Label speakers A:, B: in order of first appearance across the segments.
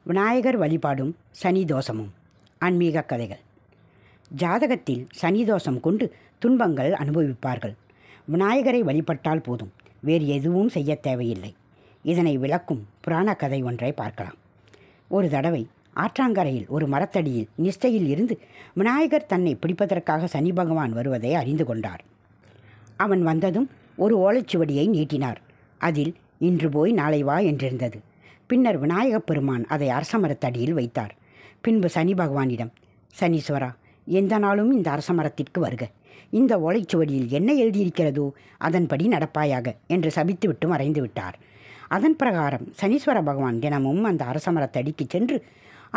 A: விநாயகர் வழிபாடும் சனி தோஷமும். ஆன்மீக கதைகள். ஜாதகத்தில் சனி தோஷம் கொண்டு துன்பங்கள் அனுபவிப்பார்கள். விநாயகரை வழிபட்டால் போதும், வேறு எதுவும் செய்ய தேவையில்லை. இதனை விளக்கும் புராண கதை ஒன்றை பார்க்கலாம். ஒரு தடவை ஆற்றாங்கரையில் ஒரு மரத்தடியில் நிஷ்டையில் இருந்து விநாயகர் தன்னை பிடிப்பதற்காக சனி பகவான் வருவதை அறிந்து கொண்டார். அவன் வந்ததும் ஒரு ஓலைச்சுவடியை நீட்டினார். அதில் இன்று போய் நாளை வா என்றிருந்தது. பின்னர் விநாயகப் பெருமான் அதை அரசமரத்தடியில் வைத்தார். பின்பு சனி பகவானிடம், சனீஸ்வரா, எந்த நாளும் இந்த அரசமரத்திற்கு வருக. இந்த ஓலைச்சுவடியில் என்ன எழுதியிருக்கிறதோ அதன்படி நடப்பாயாக என்று சபித்துவிட்டு மறைந்து விட்டார். அதன் பிரகாரம் சனீஸ்வர பகவான் தினமும் அந்த அரசமரத்தடிக்கு சென்று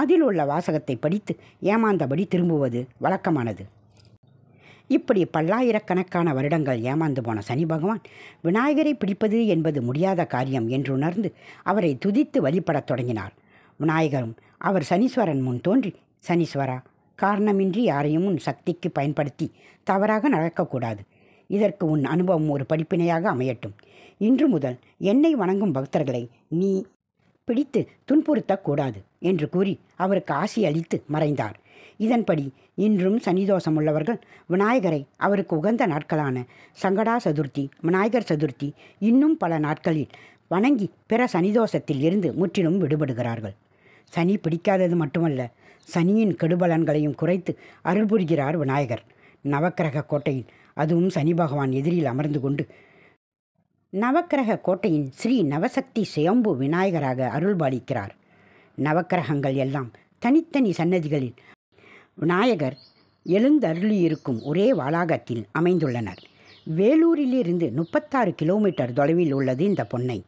A: அதில் உள்ள வாசகத்தை படித்து ஏமாந்தபடி திரும்புவது வழக்கமானது. இப்படி பல்லாயிரக்கணக்கான வருடங்கள் ஏமாந்து போன சனி பகவான் விநாயகரை பிடிப்பது என்பது முடியாத காரியம் என்று உணர்ந்து அவரை துதித்து வழிபடத் தொடங்கினார். விநாயகரும் அவர் சனீஸ்வரன் முன் தோன்றி, சனீஸ்வரா, காரணமின்றி யாரையும் உன் சக்திக்கு பயன்படுத்தி தவறாக நடக்கக்கூடாது. இதற்கு உன் அனுபவம் ஒரு படிப்பினையாக அமையட்டும். இன்று முதல் என்னை வணங்கும் பக்தர்களை நீ பிடித்து துன்புறுத்தக்கூடாது என்று கூறி அவருக்கு ஆசி அளித்து மறைந்தார். இதன்படி இன்றும் சனிதோஷம் உள்ளவர்கள் விநாயகரை அவருக்கு உகந்த நாட்களான சங்கடா சதுர்த்தி, விநாயகர் சதுர்த்தி, இன்னும் பல நாட்களில் வணங்கி பிற சனிதோஷத்தில் இருந்து முற்றிலும் விடுபடுகிறார்கள். சனி பிடிக்காதது மட்டுமல்ல, சனியின் கெடுபலன்களையும் குறைத்து அருள் புரிகிறார் விநாயகர். நவக்கிரக கோட்டையில், அதுவும் சனி பகவான் எதிரில் அமர்ந்து கொண்டு நவக்கிரக கோட்டையின் ஸ்ரீ நவசக்தி சுயம்பு விநாயகராக அருள்பாலிக்கிறார். நவக்கிரகங்கள் எல்லாம் தனித்தனி சன்னதிகளில் விநாயகர் எழுந்தருளியிருக்கும் ஒரே வளாகத்தில் அமைந்துள்ளனர். வேலூரிலிருந்து 36 கிலோமீட்டர் தொலைவில் உள்ளது இந்த பொன்னை.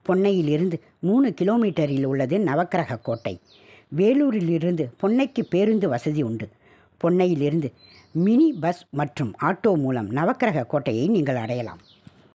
A: பொன்னையிலிருந்து 3 கிலோமீட்டரில் உள்ளது நவக்கிரக கோட்டை. வேலூரிலிருந்து பொன்னைக்கு பேருந்து வசதி உண்டு. பொன்னையிலிருந்து மினி பஸ் மற்றும் ஆட்டோ மூலம் நவக்கிரக கோட்டையை நீங்கள் அடையலாம்.